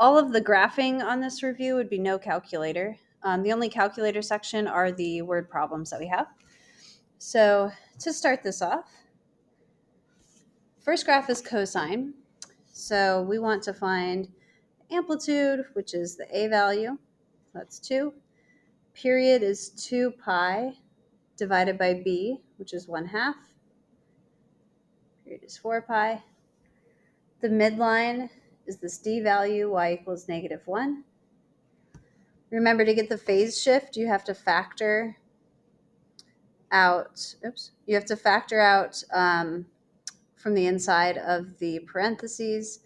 all of the graphing on this review would be no calculator. The only calculator section are the word problems that we have. So to start this off, first graph is cosine. So we want to find amplitude, which is the a value. That's 2. Period is 2 pi divided by b, which is 1/2. Period is 4 pi. The midline is this d value, y equals -1. Remember, to get the phase shift, you have to factor out, from the inside of the parentheses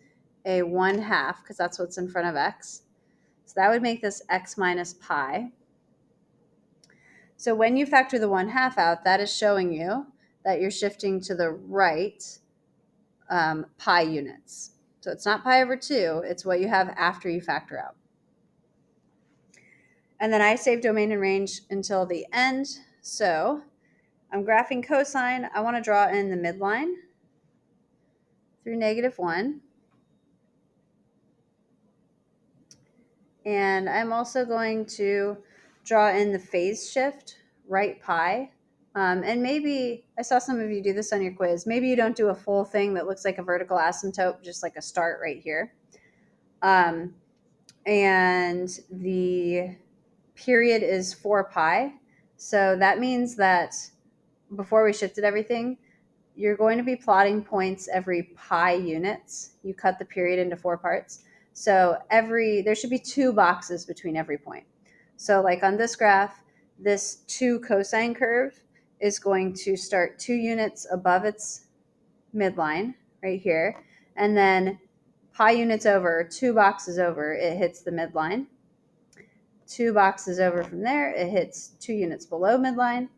a 1/2, because that's what's in front of x. So that would make this x minus pi. So when you factor the 1/2 out, that is showing you that you're shifting to the right pi units. So it's not pi over 2, it's what you have after you factor out. And then I save domain and range until the end. So I'm graphing cosine. I want to draw in the midline through -1. And I'm also going to draw in the phase shift, right pi. And maybe, I saw some of you do this on your quiz, maybe you don't do a full thing that looks like a vertical asymptote, just like a start right here. And the period is 4 pi. So that means that before we shifted everything, you're going to be plotting points every pi units. You cut the period into 4 parts. So there should be 2 boxes between every point. So like on this graph, this 2 cosine curve is going to start 2 units above its midline right here. And then pi units over, 2 boxes over, it hits the midline. 2 boxes over from there, it hits 2 units below midline.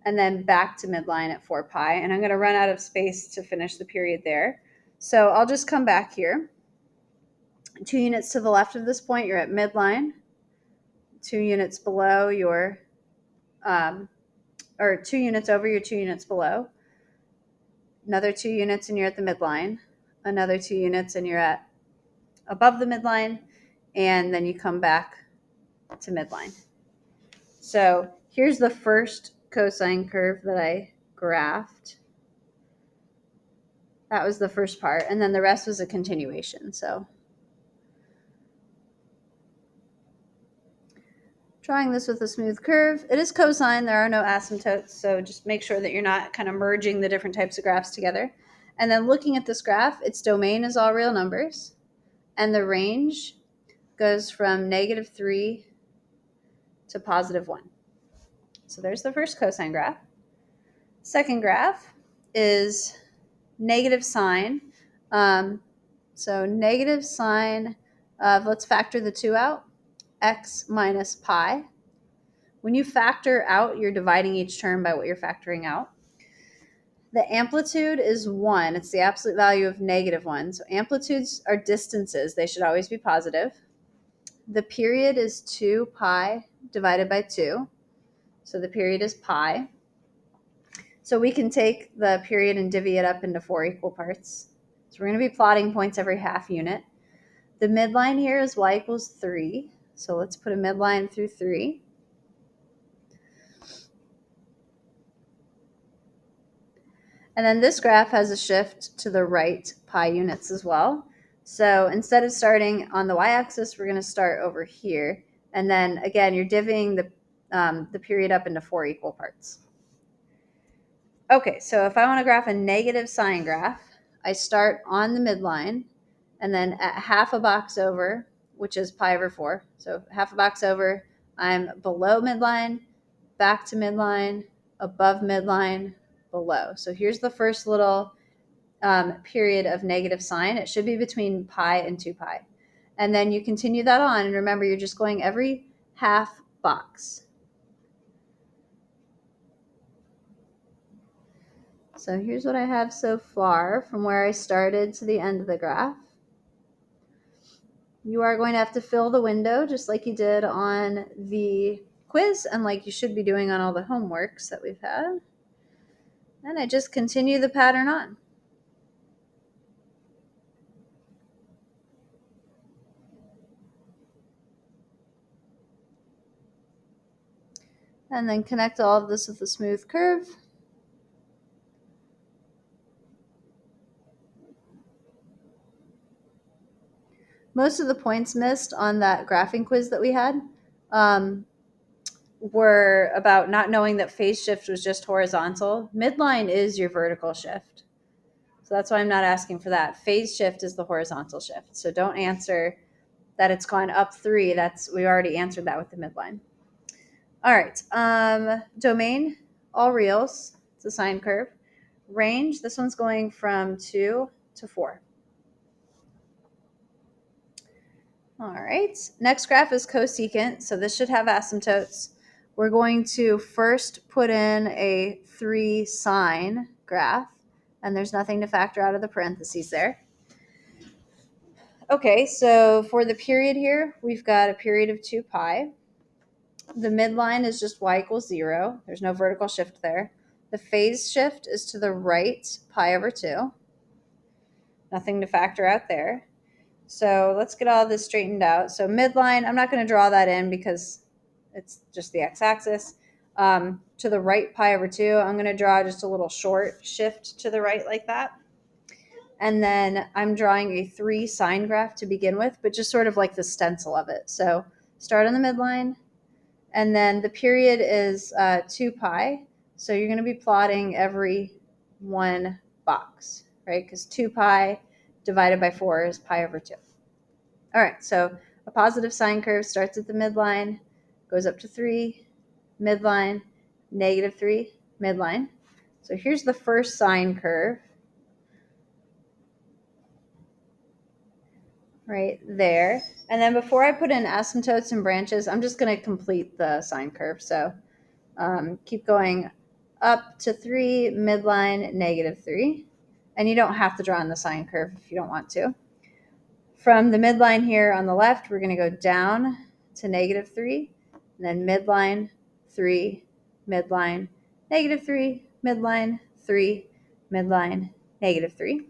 And then back to midline at 4 pi. And I'm going to run out of space to finish the period there. So I'll just come back here. 2 units to the left of this point, you're at midline. 2 units below your, or 2 units over, you're 2 units below. Another 2 units and you're at the midline. Another 2 units and you're at above the midline. And then you come back to midline. So here's the first cosine curve that I graphed. That was the first part, and then the rest was a continuation. So drawing this with a smooth curve. It is cosine, there are no asymptotes, so just make sure that you're not kind of merging the different types of graphs together. And then looking at this graph, its domain is all real numbers, and the range goes from -3 to +1. So there's the first cosine graph. Second graph is negative sine. So negative sine of, let's factor the 2 out, x minus pi. When you factor out, you're dividing each term by what you're factoring out. The amplitude is 1. It's the absolute value of -1. So amplitudes are distances. They should always be positive. The period is 2 pi divided by 2. So the period is pi. So we can take the period and divvy it up into 4 equal parts. So we're going to be plotting points every half unit. The midline here is y equals 3. So let's put a midline through 3. And then this graph has a shift to the right pi units as well. So instead of starting on the y-axis, we're going to start over here. And then again, you're divvying the period up into 4 equal parts. Okay, so if I want to graph a negative sine graph, I start on the midline, and then at half a box over, which is pi over 4, so half a box over, I'm below midline, back to midline, above midline, below. So here's the first little period of negative sine. It should be between pi and 2 pi. And then you continue that on, and remember, you're just going every half box. So here's what I have so far from where I started to the end of the graph. You are going to have to fill the window just like you did on the quiz and like you should be doing on all the homeworks that we've had. And I just continue the pattern on. And then connect all of this with a smooth curve. Most of the points missed on that graphing quiz that we had were about not knowing that phase shift was just horizontal. Midline is your vertical shift. So that's why I'm not asking for that. Phase shift is the horizontal shift. So don't answer that it's gone up 3. We already answered that with the midline. All right. Domain, all reals. It's a sine curve. Range, this one's going from 2 to 4. All right. Next graph is cosecant. So this should have asymptotes. We're going to first put in a 3 sine graph, and there's nothing to factor out of the parentheses there. Okay, so for the period here, we've got a period of 2 pi. The midline is just y equals 0. There's no vertical shift there. The phase shift is to the right, pi over 2. Nothing to factor out there. So let's get all this straightened out. So midline, I'm not going to draw that in because it's just the x-axis. To the right, pi over 2, I'm going to draw just a little short shift to the right like that. And then I'm drawing a 3 sine graph to begin with, but just sort of like the stencil of it. So start on the midline, and then the period is 2 pi. So you're going to be plotting every one box, right? Because 2 pi divided by 4 is pi over 2. All right, so a positive sine curve starts at the midline, goes up to 3, midline, negative 3, midline. So here's the first sine curve right there. And then before I put in asymptotes and branches, I'm just going to complete the sine curve. So keep going up to 3, midline, negative 3. And you don't have to draw in the sine curve if you don't want to. From the midline here on the left, we're going to go down to negative 3, and then midline, 3, midline, negative 3, midline, 3, midline, negative 3.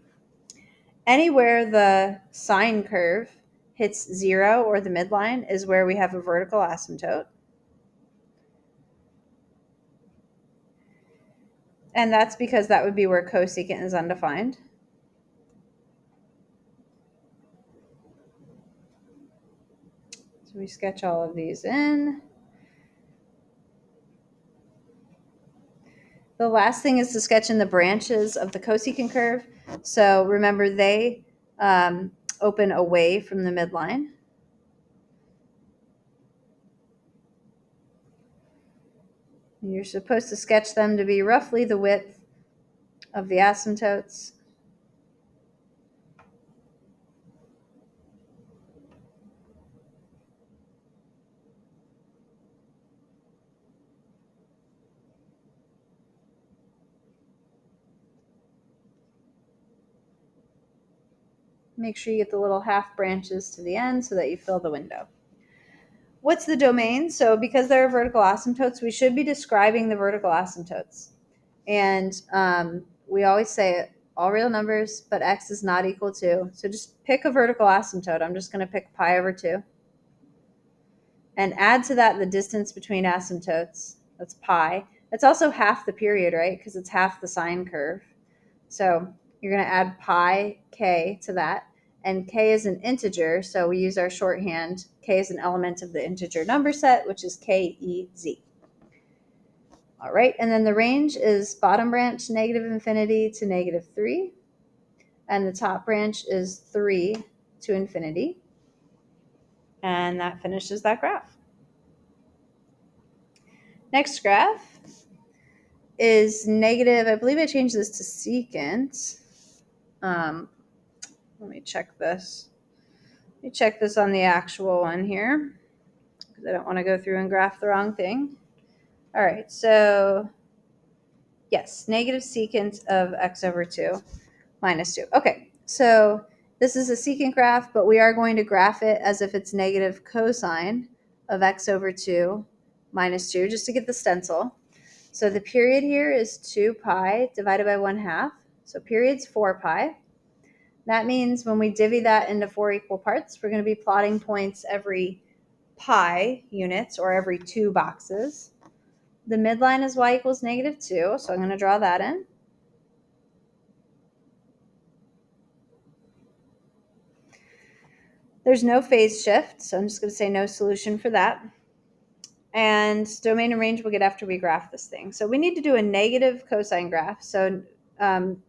Anywhere the sine curve hits 0 or the midline is where we have a vertical asymptote. And that's because that would be where cosecant is undefined. So we sketch all of these in. The last thing is to sketch in the branches of the cosecant curve. So remember, they open away from the midline. You're supposed to sketch them to be roughly the width of the asymptotes. Make sure you get the little half branches to the end so that you fill the window. What's the domain? So because there are vertical asymptotes, we should be describing the vertical asymptotes. And we always say all real numbers, but x is not equal to. So just pick a vertical asymptote. I'm just going to pick pi over 2. And add to that the distance between asymptotes. That's pi. It's also half the period, right? Because it's half the sine curve. So you're going to add pi k to that. And k is an integer, so we use our shorthand. K is an element of the integer number set, which is KEZ. All right, and then the range is bottom branch negative infinity to negative 3. And the top branch is 3 to infinity. And that finishes that graph. Next graph is negative. I believe I changed this to secant. Let me check this. Let me check this on the actual one here because I don't want to go through and graph the wrong thing. All right, so yes, negative secant of x over 2 minus 2. Okay, so this is a secant graph, but we are going to graph it as if it's negative cosine of x over 2 minus 2, just to get the stencil. So the period here is 2 pi divided by 1/2. So period's 4 pi. That means when we divvy that into 4 equal parts, we're going to be plotting points every pi units or every 2 boxes. The midline is y equals -2, so I'm going to draw that in. There's no phase shift, so I'm just going to say no solution for that. And domain and range we'll get after we graph this thing. So we need to do a negative cosine graph. So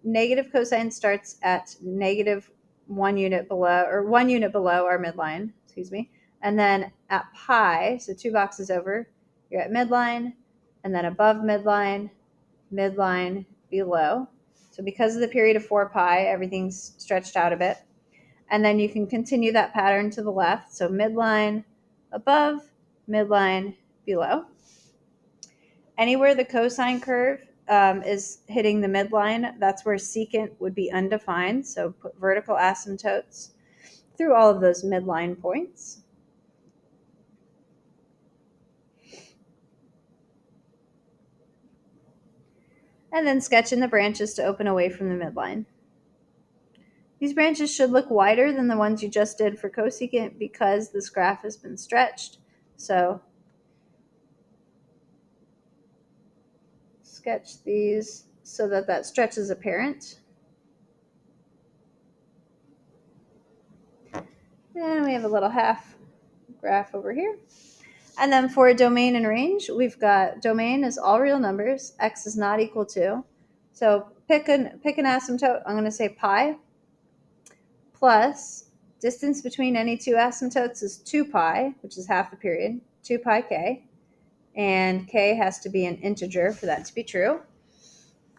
negative cosine starts at -1 unit below, or 1 unit below our midline, excuse me. And then at pi, so 2 boxes over, you're at midline, and then above midline, midline, below. So because of the period of 4 pi, everything's stretched out a bit. And then you can continue that pattern to the left. So midline, above, midline, below. Anywhere the cosine curve is hitting the midline, that's where secant would be undefined. So put vertical asymptotes through all of those midline points. And then sketch in the branches to open away from the midline. These branches should look wider than the ones you just did for cosecant because this graph has been stretched. So sketch these so that that stretch is apparent. And we have a little half graph over here. And then for domain and range, we've got domain is all real numbers. X is not equal to. So pick an asymptote. I'm going to say pi plus distance between any two asymptotes is 2 pi, which is half the period, 2 pi k. And k has to be an integer for that to be true.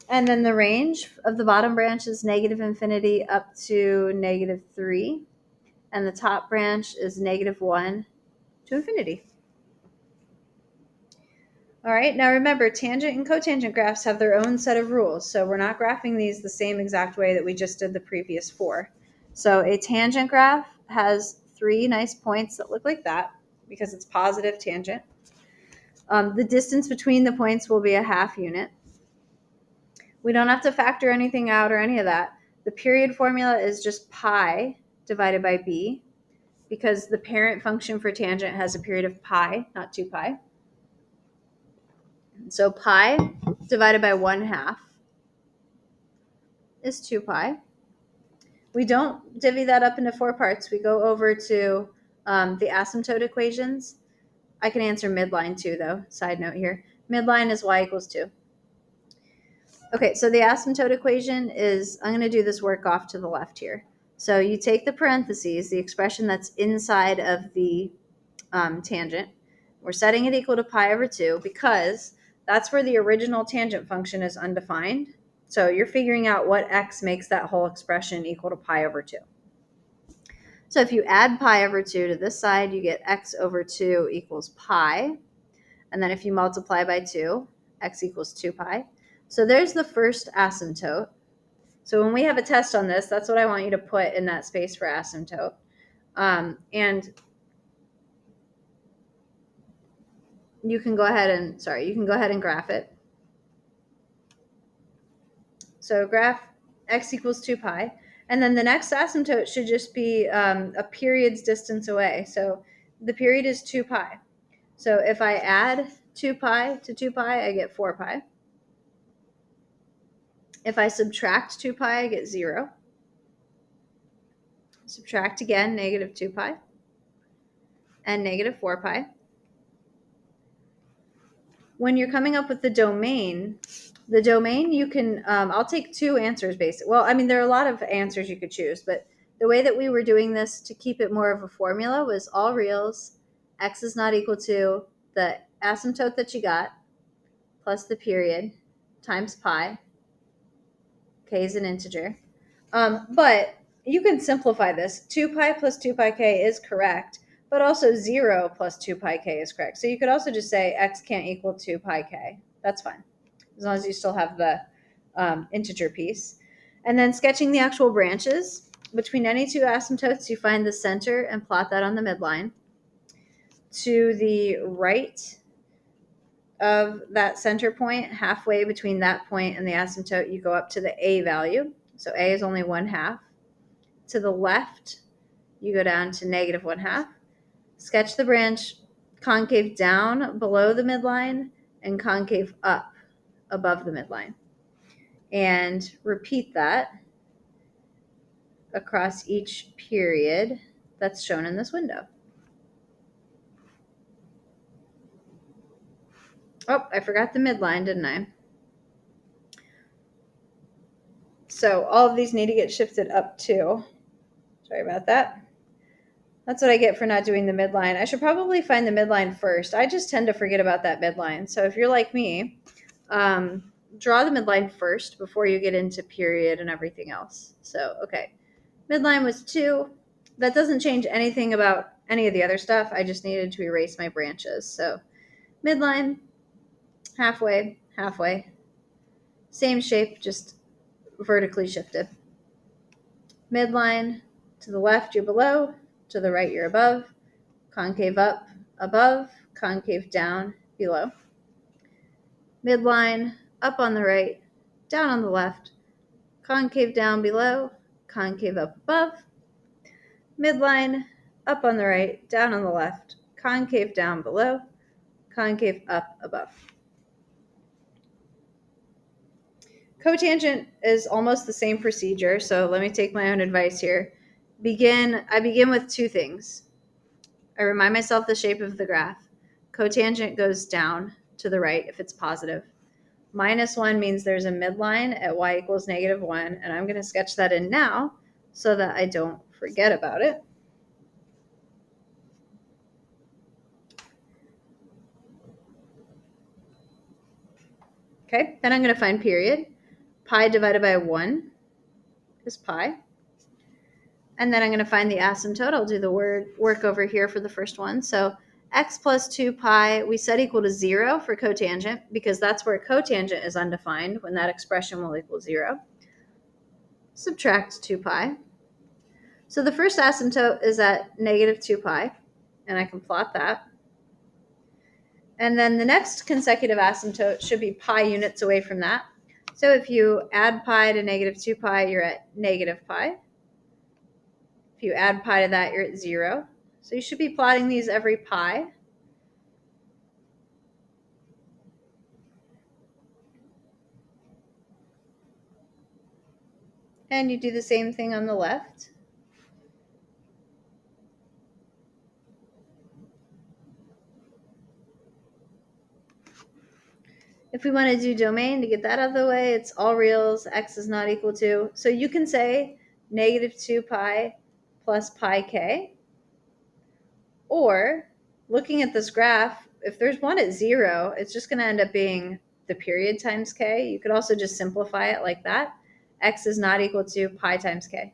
And then the range of the bottom branch is -infinity up to -3. And the top branch is -1 to infinity. All right, now remember, tangent and cotangent graphs have their own set of rules, so we're not graphing these the same exact way that we just did the previous 4. So a tangent graph has 3 nice points that look like that because it's positive tangent. The distance between the points will be a half unit. We don't have to factor anything out or any of that. The period formula is just pi divided by b because the parent function for tangent has a period of pi, not 2 pi. So pi divided by 1/2 is 2 pi. We don't divvy that up into 4 parts. We go over to the asymptote equations. I can answer midline too, though. Side note here. Midline is y equals 2. Okay, so the asymptote equation is, I'm going to do this work off to the left here. So you take the parentheses, the expression that's inside of the tangent. We're setting it equal to pi over 2 because that's where the original tangent function is undefined. So you're figuring out what x makes that whole expression equal to pi over 2. So if you add pi over 2 to this side, you get x over 2 equals pi. And then if you multiply by 2, x equals 2 pi. So there's the first asymptote. So when we have a test on this, that's what I want you to put in that space for asymptote. And you can go ahead and graph it. So graph x equals 2 pi. And then the next asymptote should just be a period's distance away. So the period is 2 pi. So if I add 2 pi to 2 pi, I get 4 pi. If I subtract 2 pi, I get 0. Subtract again, -2 pi. And -4 pi. When you're coming up with the domain you can, I'll take 2 answers basically. Well, I mean, there are a lot of answers you could choose, but the way that we were doing this to keep it more of a formula was all reals, x is not equal to the asymptote that you got, plus the period, times pi. K is an integer. But you can simplify this. 2 pi plus 2 pi k is correct, but also 0 plus 2 pi k is correct. So you could also just say x can't equal 2 pi k. That's fine, as long as you still have the integer piece. And then sketching the actual branches. Between any two asymptotes, you find the center and plot that on the midline. To the right of that center point, halfway between that point and the asymptote, you go up to the a value. So a is only 1/2. To the left, you go down to -1/2. Sketch the branch concave down below the midline and concave up above the midline. And repeat that across each period that's shown in this window. Oh, I forgot the midline, didn't I? So all of these need to get shifted up too. Sorry about that. That's what I get for not doing the midline. I should probably find the midline first. I just tend to forget about that midline. So if you're like me, draw the midline first before you get into period and everything else. So, okay. Midline was 2. That doesn't change anything about any of the other stuff. I just needed to erase my branches. So midline, halfway, halfway. Same shape, just vertically shifted. Midline, to the left you're below, to the right you're above, concave up, above, concave down, below. Midline, up on the right, down on the left, concave down below, concave up above. Midline, up on the right, down on the left, concave down below, concave up above. Cotangent is almost the same procedure, so let me take my own advice here. I begin with 2 things. I remind myself the shape of the graph. Cotangent goes down to the right if it's positive. -1 means there's a midline at y equals -1, and I'm going to sketch that in now so that I don't forget about it. Okay, then I'm going to find period. Pi divided by 1 is pi. And then I'm going to find the asymptote. I'll do the work over here for the first one. So x plus 2 pi, we set equal to 0 for cotangent because that's where cotangent is undefined, when that expression will equal 0. Subtract 2 pi. So the first asymptote is at -2 pi, and I can plot that. And then the next consecutive asymptote should be pi units away from that. So if you add pi to -2 pi, you're at -pi. If you add pi to that, you're at 0. So you should be plotting these every pi. And you do the same thing on the left. If we want to do domain to get that out of the way, it's all reals, x is not equal to. So you can say -2 pi plus pi k. Or looking at this graph, if there's one at 0, it's just going to end up being the period times k. You could also just simplify it like that. X is not equal to pi times k.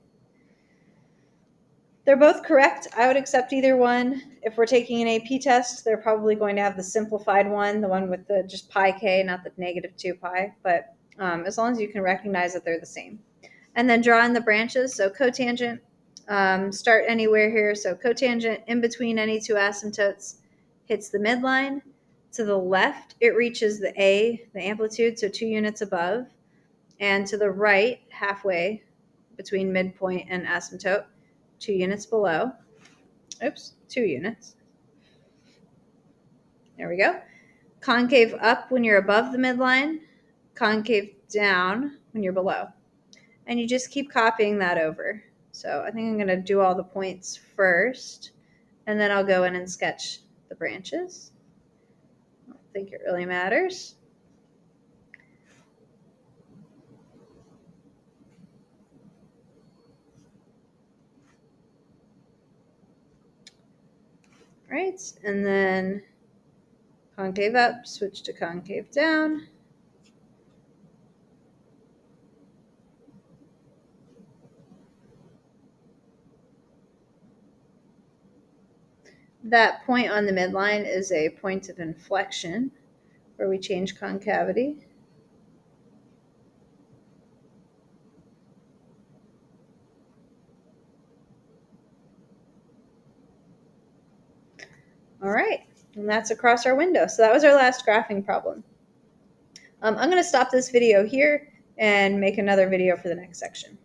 They're both correct. I would accept either one. If we're taking an AP test, they're probably going to have the simplified one, the one with the just pi k, not the -2 pi. But as long as you can recognize that they're the same. And then draw in the branches. So cotangent, start anywhere here. So cotangent in between any 2 asymptotes hits the midline. To the left, it reaches the amplitude, so 2 units above. And to the right, halfway between midpoint and asymptote, 2 units below. Oops, 2 units. There we go. Concave up when you're above the midline, concave down when you're below. And you just keep copying that over. So I think I'm going to do all the points first, and then I'll go in and sketch the branches. I don't think it really matters. Right, and then concave up, switch to concave down. That point on the midline is a point of inflection where we change concavity. All right, and that's across our window. So that was our last graphing problem. I'm going to stop this video here and make another video for the next section.